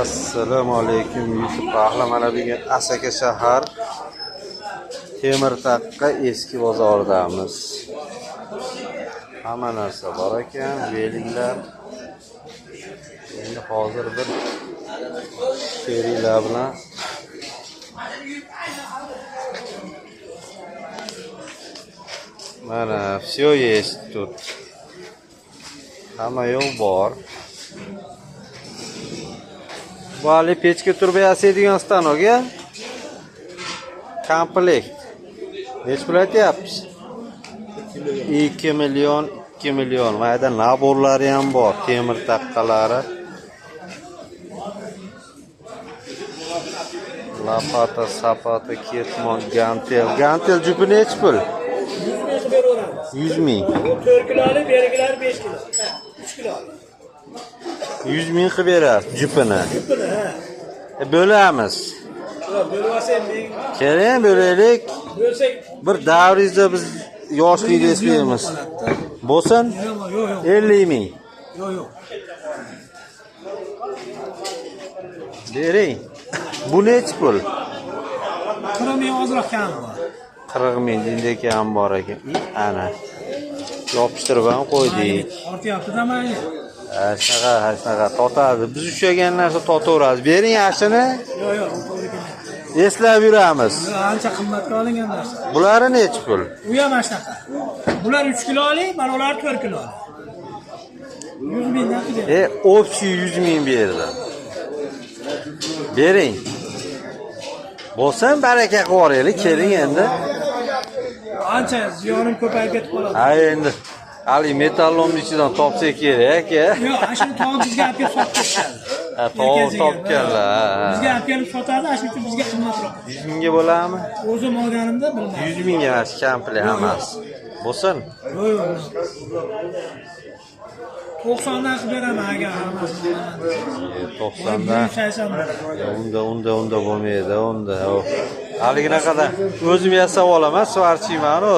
Assalomu alaykum YouTube ahli. Mana bugun Asaka shahar Temirtaqqa eski bozoridamiz. Hamma narsa bor ekan, velinglar. Endi hozir bir sheringlar bilan mana все есть тут. Hamma yo'q bor. Bu hali pechka turba yasaydigan stanok ya. Komplekt. Nech pul aytyapsiz? 2 million, 2 million. Mayda naborlari ham bor, temir taqqalari. Lapata, sapata, ketmon, gantel. Gantel jupi nech pul? 100 ming. 4 kiloli, berigilar 5 kilo. 3 kilo. 100 ming qilib berasiz jupini. Jupini, ha. Bo'lamiz. Bo'lib olsam men. Keling, bo'laylik. Bo'lsak, Bir davringizda biz yoshlikda eslaymiz. Bo'lsin? Yo'q. 50 ming. Yo'q. Bering. Bu nech pul? 40 ming ozroq kam bor. 40 ming dindek ham bor ekan. Ana. Yopishtirib ham qo'ydik. Ortyapti-da mana. Shunaqa totadi. Biz ushlagan narsa totaveramiz. Bering yaxshini. Yo'q. Eslab yuramiz. Ancha qimmatga olingan narsa. Bulari nech pul? U ham shunaqa. Bular 3 kiloli, mana ular 4 kiloli. 100 mingdan qiladi. Общий 100 ming berdi. Bering. Bo'lsin, baraka qilib yuboraylik. Keling endi. Ancha ziyonim ko'payib ketib qoladi. Ha endi hali metallomni ichidan topsa kerak, Yo'q, ashuni tog' bizga olib kelib sotib ketishadi. Tog' topganlar. Bizga olib kelib sotadi, shuning uchun bizga qimmatroq. 100 mingga bo'ladimi? O'zim olganimda bilmayman. 100 mingga emas, komplet hammasi. Bo'lsin. Yo'q. 90dan qilib beraman agar hammasini. 90dan. Unda bo'lmaydi, unda. Haliginaqada o'zim yasab olaman, svarchiyman-ku.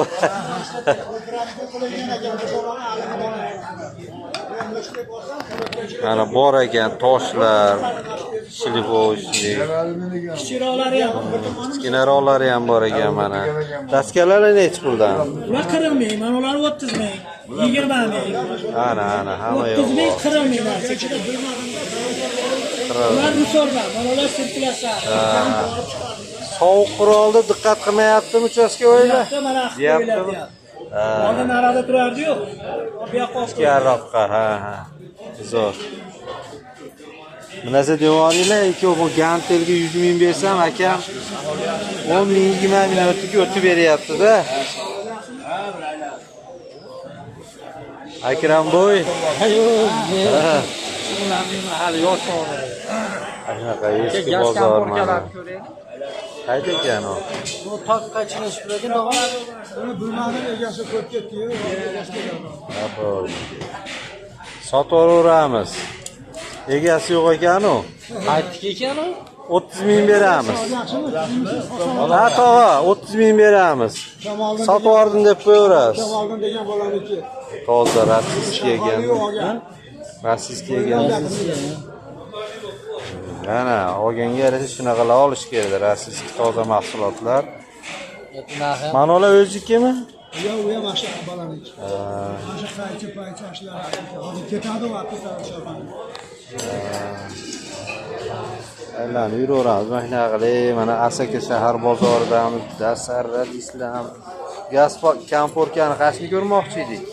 Mana bor ekan toshlar, shlifochnik. Kichikroqlari ham bor. Kichkinaroqlari ham bor ekan mana. Daskalari nech puldan? Ular 40 ming, mana ular 30 ming, 20 ming. Ana, hamma yo'q. 30 ming, 40 ming narsa. Ular rusorlar, mana ular sirklasar. Sovuq qurolda diqqat qilmayaptimi uchastkovoylar? Mana deyaptimi? Oldin narada turardi-yu. Bu yoqqa Yaroqqa, ha. Zo'r. Bunasa devoringlar, ikkovi bu gantelga 100 ming bersam, akam 10 ming, 20 ming o'tib beryapti-da. Akramboy. hali yosh bor. Shunaqa eski bozor mana. Qayda ekan u? Bu toqqa chiqish bilan dog'lar. Buni bilmadim, egasi ko'p ketdi-yu. Sotaveramiz. Egasi yo'q ekan-u. Qaytdik ekan-u. 30 ming beramiz. Ha, tog'a, 30 ming beramiz. Sotib yubordim deb qo'yaverasiz. Oldin degan bolaniki. Toza rassisk ekan. Rassisk ekan. Mana, olganga yarasha shunaqalar olish kerak, rassisk toza mahsulotlar. Mana ular o'znikimi? Yo'q, u ham o'sha bolaniki. O'sha qaychi ashlar. Hozir ketadi va ketadi. Aylanib yuraveramiz. Mana shunaqa qilib, mana Asaka shahar bozoridamiz. Dasarra Islam. Gaz komporkani qashni ko'rmoqchi edik.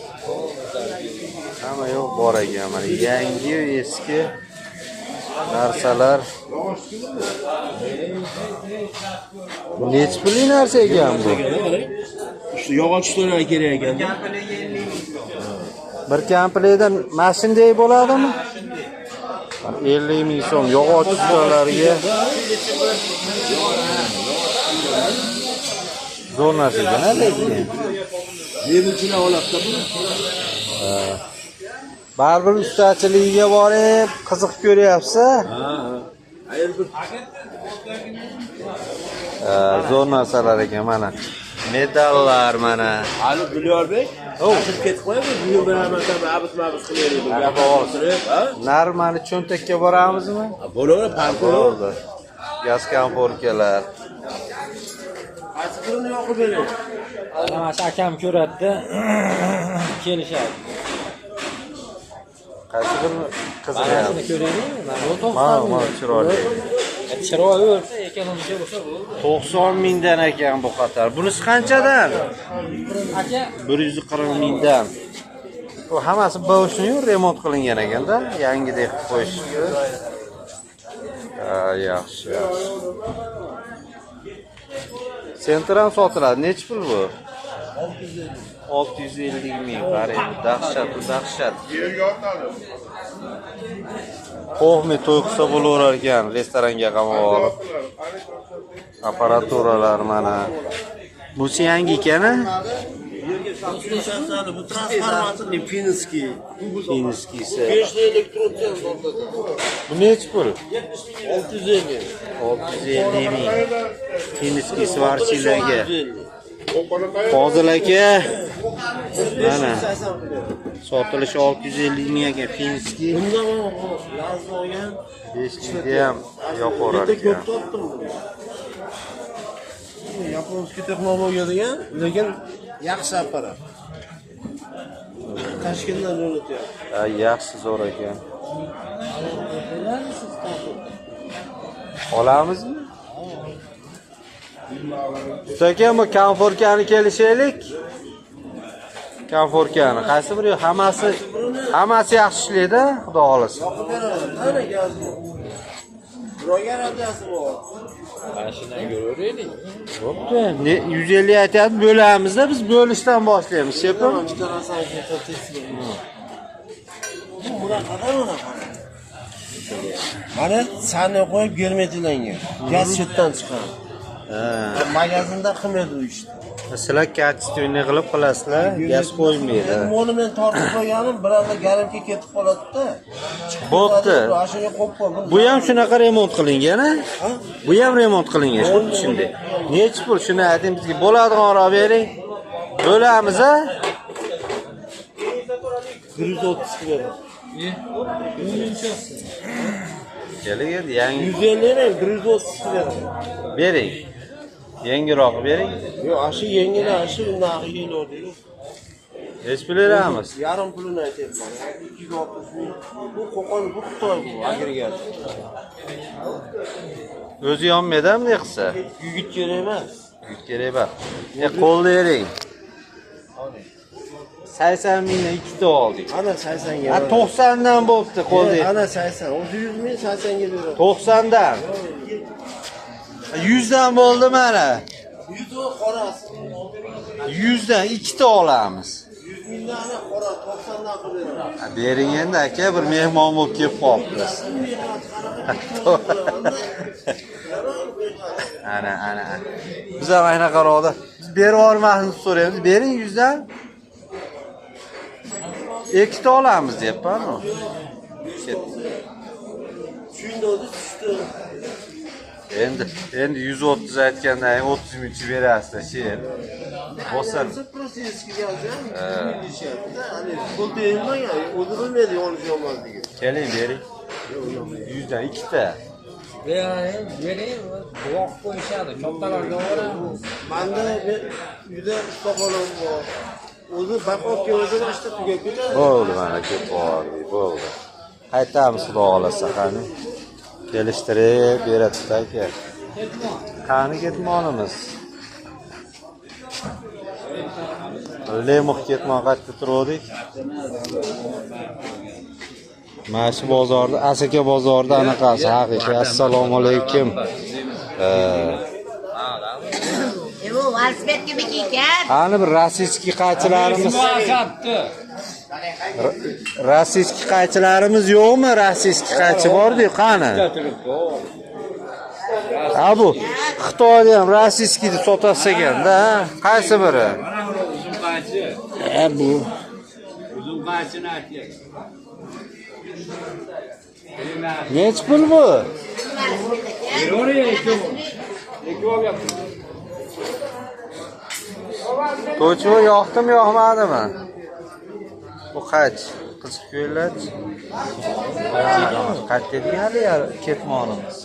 Hamma yo'q bor ekan. Mana yangi va eski narsalar. Nech pulli narsa ekan bu? Shu yog'och stollar kerak ekan. Bir komplektdan mashinday bo'ladimi? 50 ming so'm yog'och stollarga. Zo'r narsa ekan, lekin. Mebelchilar oladi buni. Baribir ustachiligiga borib, qiziq ko'ryapsiz. Zo'r narsalar ekan mana. Medallar mana. Ali Bulyarbek Açıp ketib qo'yamiz. Bu yil bilan abis qilaylik. Gap oltirib, ha? Narmani cho'ntakka boramizmi? Bo'laveradi, park Bo'ldi. Gaz komforkalar. Qaysi birini yoqib bering? Mana shu akam ko'radida kelishadi. Qaysi bir qiziq. Manasini ko'raylikmi? Mana chiroyli. Chiroyi bo'lsa, ekonomika bo'lsa bo'ldi. 90 mingdan ekan bu qator. Bunisi qanchadan? Aka 140 mingdan. Bu hammasi boshni remont qilingan ekanda, yangidek qilib qo'yishdi. Yaxshi. Sentran sotiladi. Nech pul bu? 650 ming. Qarang, dahshat. Qo'hmi to'y qilsa bo'laverar ekan, restoranga qamab olib. Apparaturalar mana. Bunisi yangi ekan-a? Bu transformatorning Finskiy. Finskiysi. 5 ta elektron Bu nech pul? 650. 650 ming. Finskiysi varchilarga. Fozil aka. Mana. Sotilish 650 ming ekan Finskiy. Bundan lazım olgan 5 mingga ham yoqaverar ko'p ekan. topdim. Yaponskiy texnologiya degan, lekin yaxshi apparat. Toshkentdan jo'natyapti. Yaxshi zo'r ekan. Olamizmi? Aka, bu komforkani kelishaylik. Komforkani qaysi biri? Hammasi yaxshi ishlaydi, xudo xolasa. Ana gaz. Biroga radiyasi bor. Mashinaga ko'raylik. Bo'pti. 150 aytyapti, bo'lamiz-da, biz bo'lishdan boshlaymiz, shepim. Ikkita narsani ko'rsatasiz. Bunaqada mana sani qo'yib germetilangan. Gaz chetdan chiqadi. Magazinda qilmaydi u ishni. Sizlar kachistonni qilib qilasizlar, gaz qo'ymaydi. Buni men tortib qo'yganim, birazda garimga ketib qoladi-da. Bo'pti. Ashunga qo'yib qo'y. Bu ham shunaqa remont qilingan-a? Bu ham remont qilingan, xuddi shunday. Nech pul shuni ayting bizga, bo'ladiganroq bering. Bo'lamiz-a? 130 kilo. Keling, yangi 150 ming 130 kilo. bering. Yangiroq bering. Yo'q, ashi yengil, ashi undan yengil. Hech pul beramiz. Yarim pulini aytyapman. 260 ming. Bu qo'qon bu Xitoy bu agregat. O'zi yonmaydimi ne qilsa? Yigit kerak emas. Yigit kerak emas. Qo'lda bering. 80 mingdan ikkita oldik. Ana 80 ga. 90 dan bo'pti qo'lda. Ana 80. 100 ming 80 ga beraman. 90 dan. 100 dan bo'ldi mana. 100 qorasi. 100 dan ikkita olamiz. 100 mingdan ana qora 90 dan qilib beraman. Bering endi aka, bir mehmon bo'lib kelib qolibmiz. Ana. Biz ham ayna qaroqda. Biz berib olmasni so'raymiz. Bering 100 dan. Ikkita olamiz deyapman. Shunda o'zi tushdi. Endi 130 aytgandan 30 mingchi berasizlar, she'r. Bo'lsa, Просто eski gazdan deyishyapti. Hani pul deyilmagan, o'zi bilmaydi yonish yomonligi. keling bering. 100 dan ikkita. Berayim, guvoh qo'yishadi. Kattalarga yuboramiz. Manda uyda ustaxonam bor. O'zi baqobga o'zi ishda tugab ketadi. Bo'ldi mana kelib qoldik, bo'ldi. Qaytamiz xudo xolasa qani. Kelishtirib beradi aka. Qani ketmonimiz. Lemux ketmon qaytib turdik. Mana shu bozorda, Asaka bozorida anaqasi haqiqiy. Assalomu alaykum. Bu velosiped gibi ekan. Qani bir rossiyskiy qaychilarimiz. Rossiyskiy qaychilarimiz yo'qmi? Rossiyskiy qaychi bor-ku, qani? Ha bu Xitoyda ham rossiyskiyni sotasiz ekanda, qaysi biri? Uzun qaychi. Bu Uzun qaychini aytyapti. nech pul bu? To'ychi yoqdimi, yoqmadimi? Bu kaç? Kızık ko'ylak. Kaç dedik hali ya ketmonimiz.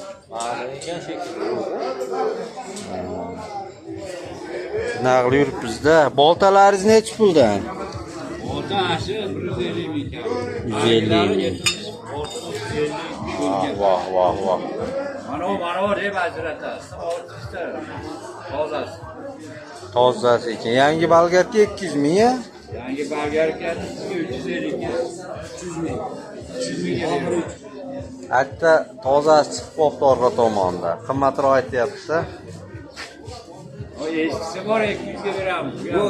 Naqli yuribmizda. Boltalaringiz necha puldan? Olta aşı 150 ming. 150. Vah vah vah. Mana deb ajratasiz. Ortista. Tozasi. Tozasi ekan. Yangi bolgarka 200 ming ya? Yangi bolgarka 350 ga. 300 ming. 300 ming ga. Hatta tozasi chiqib qolibdi orqa tomonda. Qimmatroq aytyapti. O eskisi bor 200 ga beramiz. Bu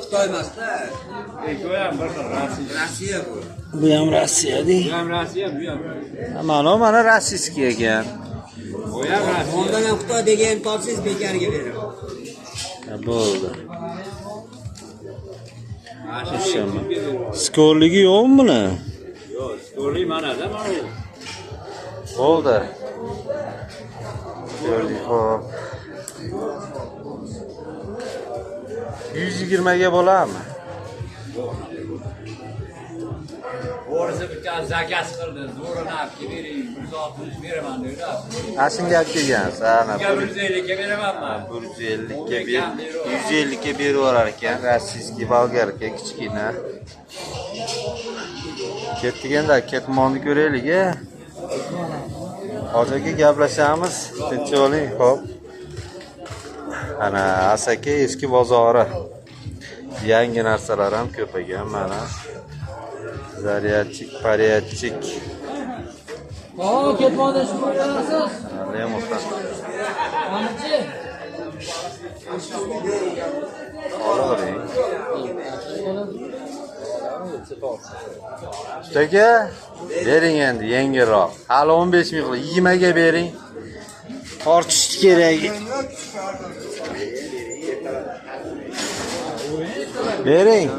Xitoy emas-da. Bu ham bir Rossiya bu. Bu ham Rossiyada. Bu ham Rossiya, bu ham. Mana rossiyskiy ekan. Bu ham Rossiya. Ondan ham Xitoy degan topsangiz bekarga beraman. Bo'ldi. Skorligi yo'qmi buni? Yo'q, skorli mana-da mana. Bo'ldi. Ko'rdik, xo'p. 120 ga bo'ladimi? O'risi bitta zakaz qildi. Zo'rini olib bering, 160 beraman dedi. Ashunga olib kelgansiz, ana. 150 ga beraman men. 150 ga 150 ga berib yurar ekan, rossiyskiy bolgarka kichkina. Ketdik endi, ketmonni ko'raylik. Hozirga gaplashamiz. Tinch bo'ling, xo'p. Ana Asaka eski bozori. Yangi narsalar ham ko'paygan mana. Zaryadchik, paryadchik. Ketmonda shu ko'rasiz. Lemosdan. Qancha? Olavering. Ustaga bering endi yengilroq. Hali 15 ming qilib 20 ga bering. Tortish kerak. Bering.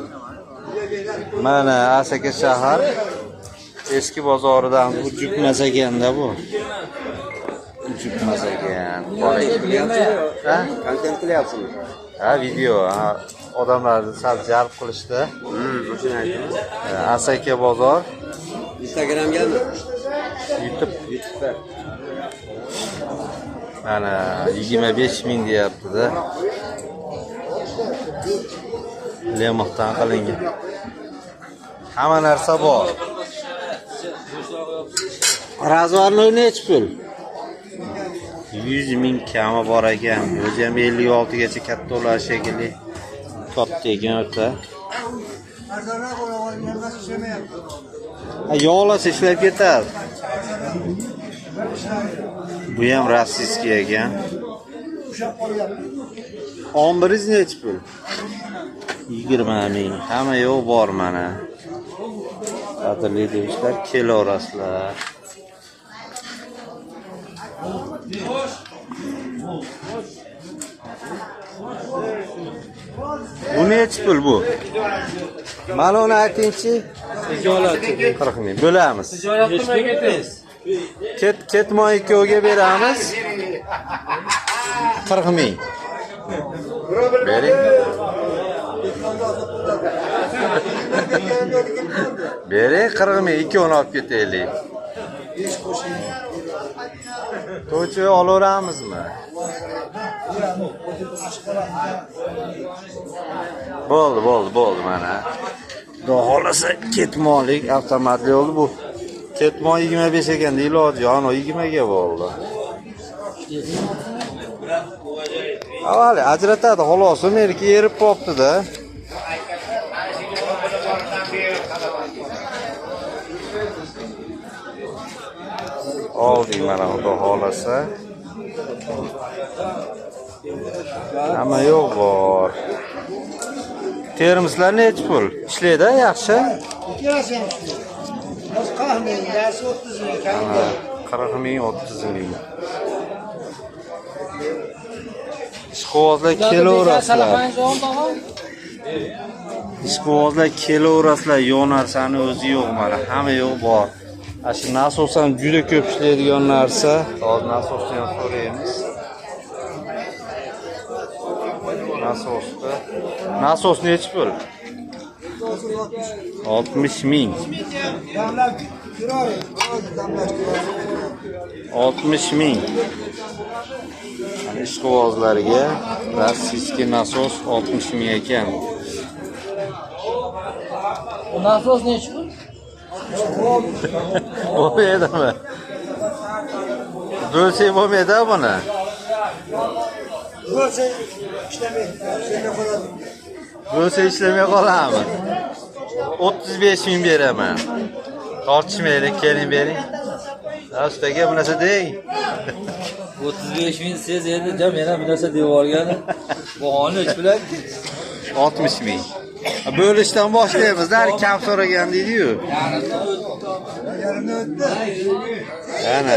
Mana Asaka shahar eski bozoridan bu jukmas ekanda bu. Jukmas ekan. Ha? Kontent qilyapsizmi? Ha, video. Odamlarni sal jalb qilishdi. O'shani aytdingiz. Asaka bozor. Instagramgami? YouTube'da. Mana 25 ming deyapti-da. Lemoqdan qilingan. Hamma narsa bor. Razvarnoy necha pul? 100 ming kami bor ekan. O'zi ham 56 gacha katta ular shekilli. Katta ekan o'ta. Yo'lasa ishlab ketadi. Bu ham rossiyskiy ekan. Ombiriz necha pul? 20 ming. Hamma yo'q bor mana. Qadrli do'stlar, kelaverasizlar. Bu necha pul bu? Mana uni aytingchi. Tijorat 40 ming. Bo'lamiz. Tijorat qilmay ketasiz. Ketmon ikkovga beramiz. 40 ming. Bering. Bering 40 ming, ikkovini olib ketaylik. To'chi olaveramizmi? Bo'ldi mana. Xudo xolasa ketmonlik avtomatli oldi bu. Ketmon 25 ekanda iloji yo'q, 20 ga bo'ldi. Avvali ajratadi, xolos, meniki erib qolibdi-da. Oldik mana xudo xolasa. Hamma yo'q bor. Termoslar necha pul? Ishlaydi, yaxshi? Ikkalasi ham ishlaydi. 40 ming, 30 ming kamida. 40 ming, 30 ming. Ishqibozlar kelaverasizlar. Ishqibozlar kelaverasizlar, yo'q narsani o'zi yo'q mana. Hamma yo'q bor. Shu nasos ham juda ko'p ishlaydigan narsa. Hozir nasosni ham so'raymiz. Nasos necha pul? 60 ming. Damlar kirar. Damlar kirar. 60 ming. Mana ishqibozlarga rossiyskiy nasos 60 ming ekan. Nasos nechi pul? Bo'lmaydimi? Bo'lsak bo'lmaydi buni. Bo'lsa ishlamaydi. Senda qoladi. Bo'lsa ishlamay qolamiz. 35 ming beraman. Tortishmaylik, keling bering. Ustaga bu narsa deng. 35 ming siz endi jam yana bir narsa deb yuborgani. Bu honni uch bilan 60 ming. Bo'lishdan boshlaymiz-da, kam so'ragan deydi-yu. Yarimni o'tdi. Ana.